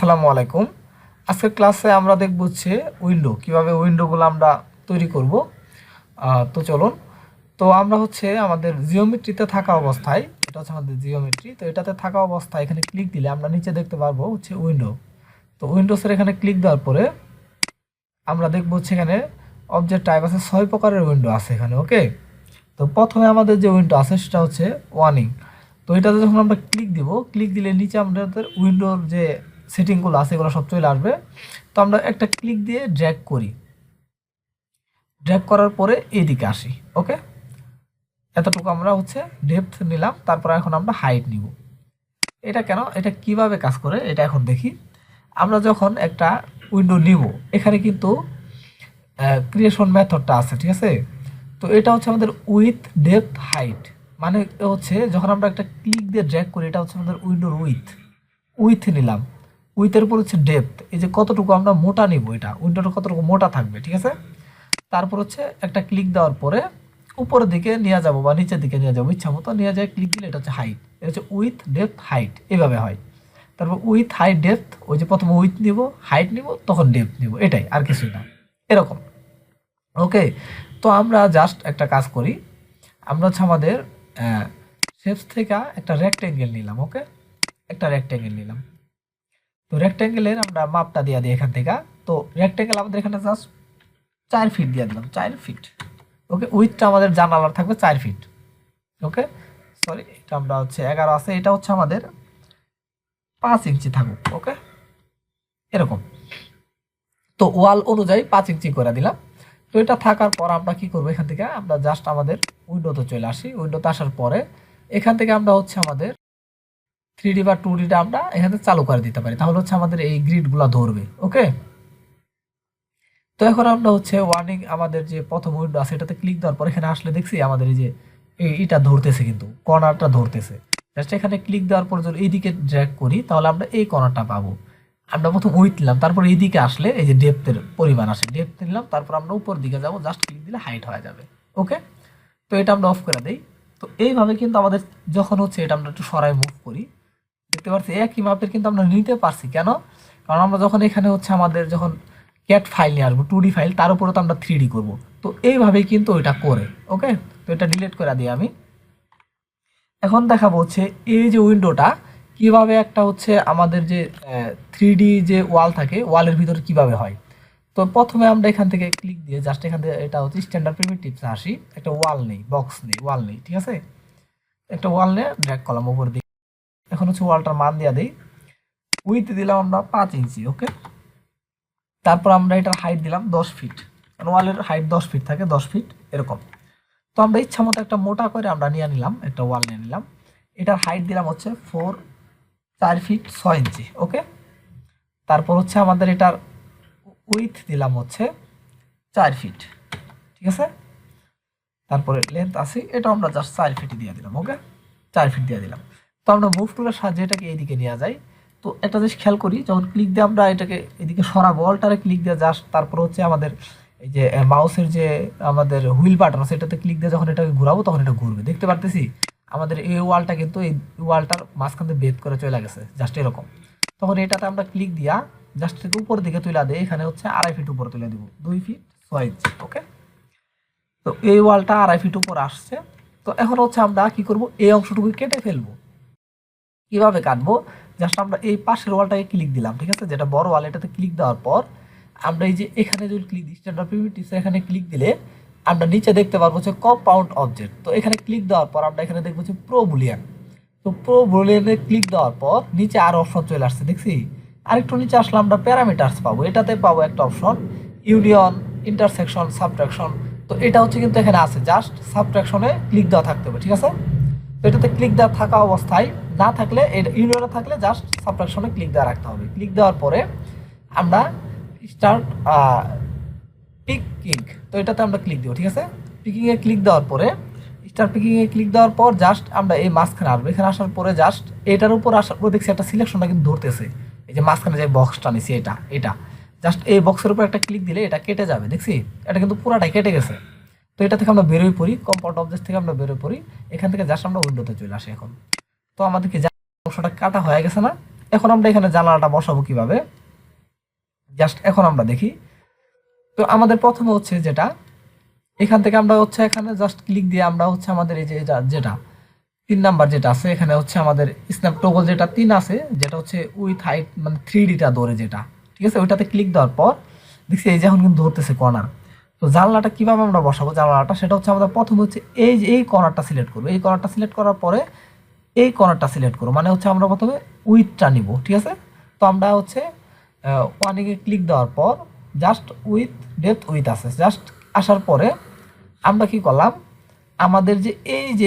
আসসালামু আলাইকুম। আজকের ক্লাসে আমরা দেখব হচ্ছে উইন্ডো, কিভাবে উইন্ডোগুলো আমরা তৈরি করব। তো চলুন। তো আমরা হচ্ছে আমাদের জিওমেট্রিতে থাকা অবস্থায়, এটা হচ্ছে আমাদের জিওমেট্রি, তো এটাতে থাকা অবস্থায় এখানে ক্লিক দিলে আমরা নিচে দেখতে পারবো হচ্ছে উইন্ডো। তো উইন্ডোসের এখানে ক্লিক দেওয়ার পরে আমরা দেখব হচ্ছে এখানে অবজেক্ট টাইপ আছে, 6 প্রকারের উইন্ডো আছে এখানে। ওকে, তো প্রথমে আমাদের যে উইন্ডো আছে সেটা হচ্ছে ওয়ার্নিং। তো এটাতে যখন আমরা ক্লিক দিব, ক্লিক দিলে নিচে আমাদের উইন্ডোর যে সেটিংগুলো আছে এগুলো সব চলে আসবে। তো আমরা একটা ক্লিক দিয়ে ড্র্যাগ করি, ড্র্যাগ করার পরে এইদিকে আসি। ওকে, এতটুকু আমরা হচ্ছে ডেপথ নিলাম, তারপর এখন আমরা হাইট নিব। এটা কেন, এটা কিভাবে কাজ করে এটা এখন দেখি। আমরা যখন একটা উইন্ডো নিব, এখানে কিন্তু ক্রিয়েশন মেথডটা আছে, ঠিক আছে। তো এটা হচ্ছে আমাদের উইথ ডেপথ হাইট, মানে হচ্ছে যখন আমরা একটা ক্লিক দিয়ে ড্র্যাগ করি, এটা হচ্ছে আমাদের উইন্ডোর উইথ নিলাম, উইথের উপর হচ্ছে ডেপথ, এই যে কতটুকু আমরা মোটা নিব, এটা উইন্ডোটা কতটুকু মোটা থাকবে, ঠিক আছে। তারপর হচ্ছে একটা ক্লিক দেওয়ার পরে উপরের দিকে নিয়ে যাব বা নিচের দিকে নিয়ে যাবো, ইচ্ছা মতো নিয়ে যায় ক্লিক দিলে এটা হচ্ছে হাইট, এটা হচ্ছে উইথ ডেপথ হাইট, এভাবে হয়। তারপর উইথ হাইট ডেপথ, ওই যে প্রথমে উইথ নিব, হাইট নিব, তখন ডেপথ নিব, এটাই, আর কিছুই না, এরকম। ওকে, তো আমরা জাস্ট একটা কাজ করি, আমরা হচ্ছে আমাদের শেপস থেকে একটা রেক্টেঙ্গেল নিলাম। ওকে, একটা রেক্টেঙ্গেল নিলাম। তো রেক্টেঙ্গেলের আমরা মাপটা দিয়ে দিই এখান থেকে। তো রেক্টেঙ্গেল আমাদের এখানে জাস্ট 4 ফিট দিয়ে দিলাম, 4 ফিট। ওকে, উইথটা আমাদের জানালার থাকবে 4 ফিট। ওকে, সরি, এটা আমরা হচ্ছে 11 আছে, এটা হচ্ছে আমাদের 5 ইঞ্চি থাকুক। ওকে, এরকম। তো ওয়াল অনুযায়ী 5 ইঞ্চি করে দিলাম। তো এটা থাকার পর আমরা কি করবো, এখান থেকে আমরা জাস্ট আমাদের উইন্ডোতে চলে আসি। উইন্ডোতে আসার পরে এখান থেকে আমরা হচ্ছে আমাদের 3D বা 2Dটা আমরা এখানে চালু করে দিতে পারি, তাহলে হচ্ছে আমাদের এই গ্রিডগুলো ধরবে। ওকে, তো এখন আমরা হচ্ছে ওয়ার্নিং, আমাদের যে প্রথম উইন্ডো আছে এটাতে ক্লিক দেওয়ার পর এখানে আসলে দেখছি আমাদের এই যে এইটা ধরতেছে, কিন্তু কর্নারটা ধরতেছে। জাস্ট এখানে ক্লিক দেওয়ার পর যদি এইদিকে ড্র্যাগ করি তাহলে আমরা এই কর্নারটা পাবো। আমরা প্রথম উইথ নিলাম, তারপর এইদিকে আসলে এই যে ডেপথের পরিমাণ আসে, ডেপথ নিলাম, তারপর আমরা উপর দিকে যাবো, জাস্ট ক্লিক দিলে হাইট হয়ে যাবে। ওকে, তো এটা আমরা অফ করে দিই। তো এইভাবে কিন্তু আমাদের যখন হচ্ছে এটা আমরা একটু সরাই মুভ করি, দেখতে পাচ্ছি একই মাপের কিন্তু আমরা নিতে পারছি। কেন? কারণ আমরা যখন এখানে হচ্ছে আমাদের যখন ক্যাট ফাইল নিয়ে আসবো, 2D ফাইল, তার উপরে তো আমরা 3D করব। তো এইভাবেই কিন্তু ওইটা করে। ওকে, তো এটা ডিলিট করে দিই আমি। এখন দেখাবো হচ্ছে এই যে উইন্ডোটা কিভাবে একটা হচ্ছে আমাদের যে 3D যে ওয়াল থাকে, ওয়ালের ভিতরে কিভাবে হয়। তো প্রথমে আমরা এখান থেকে ক্লিক দিয়ে জাস্ট এখান থেকে, এটা হচ্ছে স্ট্যান্ডার্ড প্রিমিটিভস আসি, একটা ওয়াল নেই, বক্স নেই, ওয়াল নেই, ঠিক আছে। একটা ওয়াল নিয়ে ড্র্যাগ করলাম উপর দিকে। এখন হচ্ছে ওয়ালটার মান দিয়ে দিই, উইথ দিলাম আমরা 5 ইঞ্চি। ওকে, তারপর আমরা এটার হাইট দিলাম 10 ফিট, কারণ ওয়ালের হাইট 10 ফিট থাকে, 10 ফিট এরকম। তো আমরা ইচ্ছা মতো একটা মোটা করে আমরা নিয়ে নিলাম, একটা ওয়াল নিয়ে নিলাম। এটার হাইট দিলাম হচ্ছে 4 ফিট 6 ইঞ্চি। ওকে, তারপর হচ্ছে আমাদের এটার উইথ দিলাম হচ্ছে 4 ফিট, ঠিক আছে। তারপরে লেন্থ আছে, এটা আমরা জাস্ট 4 ফিট দিয়ে দিলাম। ওকে, 4 ফিট দিয়ে দিলাম। তো আমরা মুভ টুলের সাহায্যে এটাকে এইদিকে নিয়ে যাই। তো একটা জিনিস খেয়াল করি, যখন ক্লিক দিয়ে আমরা এটাকে এদিকে সরাবো, অল্টারে ক্লিক দিয়ে জাস্ট, তারপর হচ্ছে আমাদের এই যে মাউসের যে আমাদের হুইল বাটন আছে এটাতে ক্লিক দিয়ে যখন এটাকে ঘুরাবো তখন এটা ঘুরবে, দেখতে পারতেছি আমাদের এই ওয়ালটা কিন্তু এই ওয়ালটার মাঝখান দিয়ে বেদ করে চলে গেছে, জাস্ট এরকম। তখন এটাতে আমরা ক্লিক দিয়া জাস্ট থেকে উপর দিকে তুলে দিই, এখানে হচ্ছে 2.5 ফিট উপরে তুলে দিব, 2 ফিট 6 ইঞ্চি। ওকে, তো এই ওয়ালটা 2.5 ফিট উপর আসছে। তো এখন হচ্ছে আমরা কি করব, এই অংশটুকু কেটে ফেলবো। কিভাবে কাটবো, জাস্ট আমরা এই পাশের ওয়ালটাকে ক্লিক দিলাম, ঠিক আছে, যেটা বড় ওয়াল, এটাতে ক্লিক দেওয়ার পর আমরা এই যে এখানে যদি ক্লিক দিই, স্ট্যান্ডার্ড প্রিমিটিভস এখানে ক্লিক দিলে আমরা নিচে দেখতে পারবো হচ্ছে কম্পাউন্ড অবজেক্ট। তো এখানে ক্লিক দেওয়ার পর আমরা এখানে দেখবো হচ্ছে প্রো বুলিয়ান। তো প্রো বুলিয়ানে ক্লিক দেওয়ার পর নিচে আর অপশন চলে আসছে, দেখছি। আরেকটু নিচে আসলে আমরা প্যারামিটার্স পাবো, এটাতে পাবো একটা অপশন ইউনিয়ন, ইন্টারসেকশন, সাবট্রাকশন। তো এটা হচ্ছে কিন্তু এখানে আছে, জাস্ট সাবট্রাকশনে ক্লিক দেওয়া থাকতে হবে, ঠিক আছে। তো এটাতে ক্লিক দেওয়া থাকা অবস্থায়, না থাকলে এটা ইউনিয়নে থাকলে জাস্ট সাবট্রাকশনে ক্লিক দেওয়া রাখতে হবে। ক্লিক দেওয়ার পরে আমরা স্টার্ট পিকিং, তো এটাতে আমরা ক্লিক দেবো, ঠিক আছে। পিকিংয়ে ক্লিক দেওয়ার পরে স্টার পিকিংয়ে ক্লিক দেওয়ার পর জাস্ট আমরা এই মাঝখানে আসবো, এখানে আসার পরে জাস্ট এটার উপর আসার পর দেখছি একটা সিলেকশনটা কিন্তু ধরতেছে, এই যে মাঝখানে যে বক্সটা নিছি এটা এটা জাস্ট এই বক্সের উপর একটা ক্লিক দিলে এটা কেটে যাবে, দেখছি এটা কিন্তু পুরাটাই কেটে গেছে। তো এটা থেকে আমরা বেরোই পড়ি, কম্পাউন্ড অবজেক্ট থেকে আমরা বেরোয় পড়ি, এখান থেকে জাস্ট আমরা উইন্ডোতে চলে আসি এখন। তো আমাদেরকে অংশটা কাটা হয়ে গেছে না, এখন আমরা এখানে জানালাটা বসাবো কিভাবে, জাস্ট এখন আমরা দেখি। তো আমাদের প্রথমে হচ্ছে যেটা এখান থেকে আমরা হচ্ছে এখানে জাস্ট ক্লিক দিয়ে আমরা হচ্ছে আমাদের এই যে যেটা 3 নাম্বার যেটা আছে এখানে হচ্ছে আমাদের স্ন্যাপ টগল যেটা 3 আছে, যেটা হচ্ছে উইথ হাইট মানে 3Dটা ধরে যেটা, ঠিক আছে, ওইটাতে ক্লিক দেওয়ার পর দেখছি এই যে এখন কিন্তু ধরতেছে কর্নার। তো জানলাটা কিভাবে আমরা বসাবো জানলাটা, সেটা হচ্ছে আমাদের প্রথমে হচ্ছে এই যে এই কর্নারটা সিলেক্ট করবো, এই কর্নারটা সিলেক্ট করার পরে এই কর্নারটা সিলেক্ট করবো, মানে হচ্ছে আমরা প্রথমে উইথটা নিব, ঠিক আছে। তো আমরা হচ্ছে ওয়ানিংয়ে ক্লিক দেওয়ার পর জাস্ট উইথ ডেপথ উইথ আছে, জাস্ট আসার পরে আমরা কি করলাম, আমাদের যে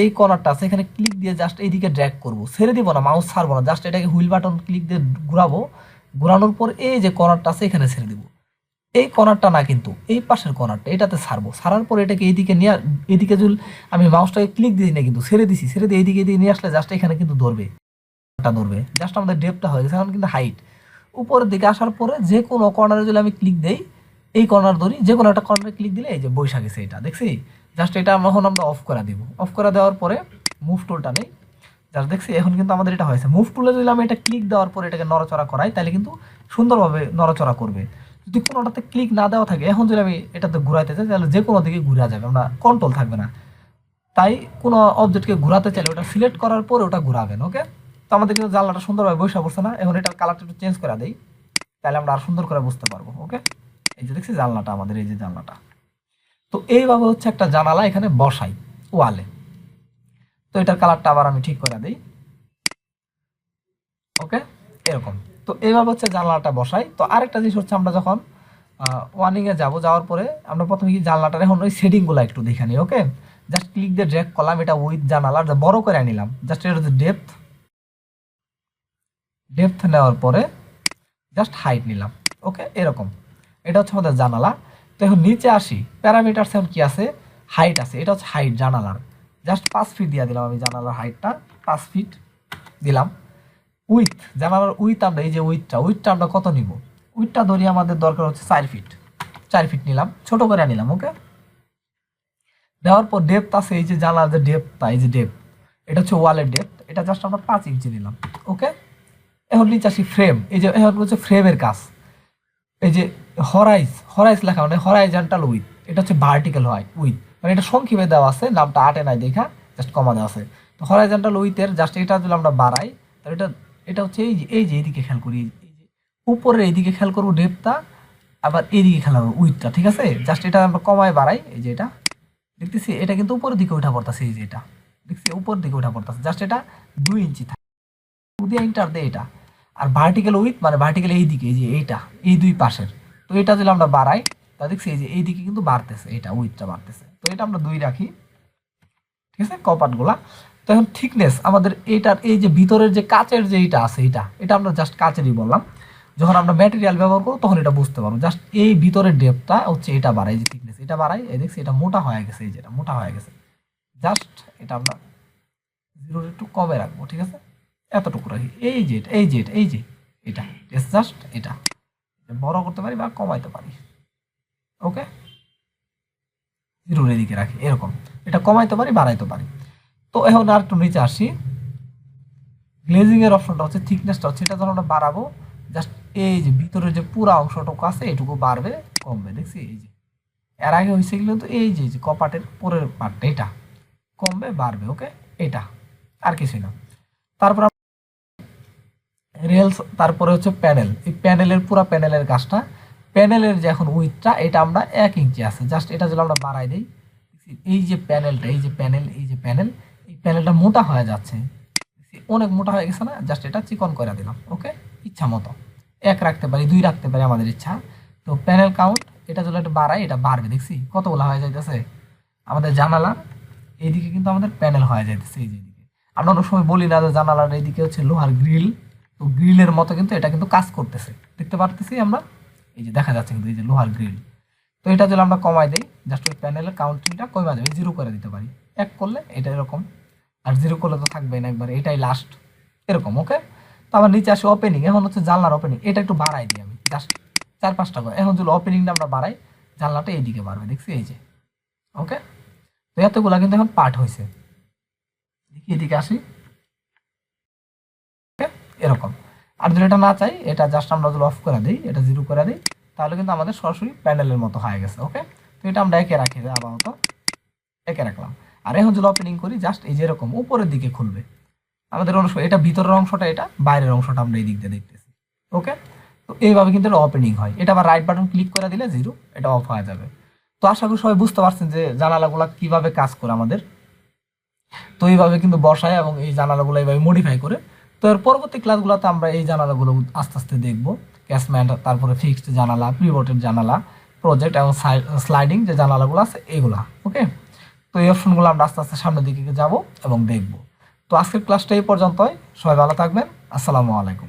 এই কর্নারটা আছে এখানে ক্লিক দিয়ে জাস্ট এইদিকে ড্র্যাগ করবো, ছেড়ে দিব না, মাউস ছাড়বো না, জাস্ট এটাকে হুইল বাটন ক্লিক দিয়ে ঘুরাবো, ঘোরানোর পর এই যে কর্নারটা আছে এখানে ছেড়ে দিব, এই কর্নারটা না কিন্তু এই পাশের কর্নারটা এটাতে ছাড়বো, ছাড়ার পর এটাকে এইদিকে নিয়ে এদিকে যদি আমি মাউসটাকে ক্লিক দিই না কিন্তু ছেড়ে দিছি, ছেড়ে দিয়ে এইদিকে দিয়ে নিয়ে আসলে জাস্ট এখানে কিন্তু ধরবে, ধরবে জাস্ট আমাদের ডেপটা হয়ে গেছে, এখন কিন্তু হাইট উপরের দিকে আসার পরে যে কোনো কর্নারে যদি আমি ক্লিক দেই এই কর্নার ধরি, যে কোনো একটা কর্নারে ক্লিক দিলে এই যে বৈশা গেছে, এটা দেখছি, জাস্ট এটা এখন আমরা অফ করে দিব, অফ করে দেওয়ার পরে মুভ টুলটা নেই, জাস্ট দেখছি এখন কিন্তু আমাদের এটা হয়েছে। মুভ টুলে যদি আমি এটা ক্লিক দেওয়ার পরে এটাকে নড়াচড়া করাই তাহলে কিন্তু সুন্দরভাবে নড়াচড়া করবে। যদি কোনোটাতে ক্লিক না দেওয়া থাকে, এখন যদি আমি এটাতে ঘুরাইতে চাই তাহলে যে কোনো দিকে ঘুরা যাবে, আমরা কন্ট্রোল থাকবে না। তাই কোনো অবজেক্টকে ঘোরাতে চাইলে ওটা সিলেক্ট করার পরে ওটা ঘুরাবেন, ওকে। তো আমাদের কিন্তু জানলাটা সুন্দরভাবে বসে পড়ছে না, এখন এটার কালারটা একটু চেঞ্জ করে দেই, তাহলে আমরা আর সুন্দর করে বুঝতে পারবো, ওকে। এই যে দেখছি জানলাটা আমাদের, এই যে জানলাটা, তো এইভাবে হচ্ছে একটা জানালা এখানে বসাই ওয়ালে। তো এটার কালারটা আবার আমি ঠিক করে দিই, ওকে, এরকম। তো এইভাবে হচ্ছে জানলাটা বসাই। তো আরেকটা জিনিস হচ্ছে আমরা যখন ওয়ানিংয়ে যাব, যাওয়ার পরে আমরা প্রথমে কি জানলাটার এখন ওই সেটিংগুলো একটু দেখে নিই, ওকে। জাস্ট ক্লিক দিয়ে ড্র্যাগ করলাম, এটা উইথ জানালার বড় করে নিলাম, জাস্ট এটা হচ্ছে ডেপথ, ডেপথ নেওয়ার পরে জাস্ট হাইট নিলাম, ওকে, এরকম। এটা হচ্ছে আমাদের জানালা। তো এখন নিচে আসি, প্যারামিটারস এখন কি আছে, হাইট আছে, এটা হচ্ছে হাইট জানালার, জাস্ট 5 ফিট দিয়ে দিলাম আমি, জানালার হাইটটা 5 ফিট দিলাম। উইথ জানালার উইথ আমরা এই যে উইথটা আমরা কত নিব, উইথটা ধরি আমাদের দরকার হচ্ছে 4 ফিট, 4 ফিট নিলাম, ছোট করে নিলাম, ওকে। দেওয়ার পর ডেপথ আছে, এই যে জানালার যে ডেপথটা, এই যে ডেপথ, এটা হচ্ছে ওয়ালের ডেপথ, এটা জাস্ট আমরা 5 ইঞ্চি নিলাম, ওকে। এখন নিচে আসি ফ্রেম, এই যে এখন হচ্ছে ফ্রেমের কাজ, এই যে হরাইজ লেখা মানে হরাইজন্টাল উইথ, এটা হচ্ছে ভার্টিক্যাল উইথ, মানে এটা সংক্ষেপে দেওয়া আছে, নামটা আটে নাই দেখা, জাস্ট কমা দেওয়া আছে। তো হরাইজন্টাল উইথের জাস্ট এটা যদি আমরা বাড়াই, তাহলে এটা এটা হচ্ছে এই যে এইদিকে খেয়াল করি, এই যে উপরের এইদিকে খেয়াল করবো ডেপথটা, আবার এইদিকে খেয়াল করবো উইথটা, ঠিক আছে। জাস্ট এটা আমরা কমায় বাড়াই, এই যে এটা দেখতেছি এটা কিন্তু উপরের দিকে উঠা পড়তেছে, এই যে এটা দেখছি উপরের দিকে উঠা পড়তেছে, জাস্ট এটা 2 ইঞ্চি থাকে, দিয়ে ইন্টার দেয় এটা। আর ভার্টিক্যাল উইথ মানে ভার্টিক্যাল এই দিকে, এই যে এইটা এই দুই পাশের, তো এটা যদি আমরা বাড়াই তা দেখছি এই যে এই দিকে কিন্তু বাড়তেছে, এটা উইথটা বাড়তেছে, তো এটা আমরা 2 রাখি, ঠিক আছে, কপাটগুলা। তো এখন থিকনেস আমাদের এইটার এই যে ভিতরের যে কাচের যে এইটা আছে, এটা আমরা জাস্ট কাচেরই বললাম, যখন আমরা ম্যাটেরিয়াল ব্যবহার করবো তখন এটা বুঝতে পারবো, জাস্ট এই ভিতরের ডেপটা হচ্ছে এটা বাড়াই, যে থিকনেস এটা বাড়াই, এই দেখছি এটা মোটা হয়ে গেছে, এই যে এটা মোটা হয়ে গেছে, জাস্ট এটা আমরা 0 একটু কমে রাখবো, ঠিক আছে, এতটুকু রাখি, এই যে এটা জাস্ট এটা বড় করতে পারি বা কমাইতে পারি, ওকে। 0 এদিকে রাখি, এরকম এটা কমাইতে পারি বাড়াইতে পারি। তো এখন আর একটু নিচে আসি, গ্লেজিং এর অপশনটা হচ্ছে থিকনেসটা হচ্ছে এটা যখন আমরা বাড়াবো, জাস্ট এই যে ভিতরের যে পুরো অংশটুকু আছে এটুকু বাড়বে কমবে, দেখছি এই যে এর আগে হয়েছে কিন্তু এই যে কপাটের পরের পার্টটা এটা কমবে বাড়বে, ওকে, এটা আর কিছুই না। তারপর রেলস, তারপরে হচ্ছে প্যানেল, এই প্যানেলের পুরো প্যানেলের কাজটা, প্যানেলের যে এখন উইথটা এটা আমরা 1 ইঞ্চি আছে, জাস্ট এটা যদি আমরা বাড়াই দিই, এই যে প্যানেলটা এই যে প্যানেল এই প্যানেলটা মোটা হয়ে যাচ্ছে, অনেক মোটা হয়ে গেছে না, জাস্ট এটা চিকন করে দিলাম, ওকে। ইচ্ছা মতো 1 রাখতে পারি 2 রাখতে পারি আমাদের ইচ্ছা। তো প্যানেল কাউন্ট এটা যদি একটু বাড়াই এটা বাড়বে, দেখছি কতগুলো হয়ে যাইতেছে আমাদের জানালার এইদিকে, কিন্তু আমাদের প্যানেল হয়ে যাইতেছে এই যে এইদিকে। আমরা অনেক সময় বলি না যে জানালার এইদিকে হচ্ছে লোহার গ্রিল, তো গ্রিলের মতো কিন্তু এটা কিন্তু কাজ করতেছে, দেখতে পারতেছি আমরা, এই যে দেখা যাচ্ছে কিন্তু এই যে লোহার গ্রিল। তো এটা যদি আমরা কমাই দিই, জাস্ট ওই প্যানেলের কাউন্টিংটা কমে যাবে, 0 করে দিতে পারি, 1 করলে এটা এরকম, আর 0 করলে তো থাকবে না একবার, এটাই লাস্ট, এরকম, ওকে। তো আবার নিচে আসে ওপেনিং, এখন হচ্ছে জানলার ওপেনিং, এটা একটু বাড়াই দিই আমি, জাস্ট 4-5টা করে। এখন যদি ওপেনিংটা আমরা বাড়াই জানলাটা এইদিকে বাড়বে, দেখছি এই যে, ওকে। তো এতগুলা কিন্তু এখন পার্ট হয়েছে, দেখি এদিকে আসি, এরকম। আর যদি এটা না চাই, এটা জাস্ট আমরা যদি অফ করে দিই, এটা 0 করে দিই, তাহলে কিন্তু আমাদের সরাসরি প্যানেলের মতো হয়ে গেছে। ওকে, তো এটা আমরা একে রাখি, আপাতত একে রাখলাম। আর এখন যদি ওপেনিং করি, জাস্ট এই যে এরকম উপরের দিকে খুলবে আমাদের অংশ, এটা ভিতরের অংশটা, এটা বাইরের অংশটা আমরা এই দিক দিয়ে দেখতেছি। ওকে, তো এইভাবে কিন্তু এটা ওপেনিং হয়। এটা আবার রাইট বাটন ক্লিক করে দিলে 0, এটা অফ হয়ে যাবে। তো আশা করি সবাই বুঝতে পারছেন যে জানালাগুলো কিভাবে কাজ করে আমাদের। তো এইভাবে কিন্তু বসায় এবং এই জানালাগুলো এইভাবে মডিফাই করে। তো এর পরবর্তী ক্লাসগুলোতে আমরা এই জানালাগুলো আস্তে আস্তে দেখবো, ক্যাশমেন্ট, তারপরে ফিক্সড জানালা, পিভটের জানালা, প্রজেক্ট এবং স্লাইডিং যে জানালাগুলো আছে এগুলা। ওকে, তো এই অপশনগুলো আমরা আস্তে আস্তে সামনের দিকে যাব এবং দেখব। তো আজকের ক্লাসটা এই পর্যন্তই। সবাই ভালো থাকবেন। আসসালামু আলাইকুম।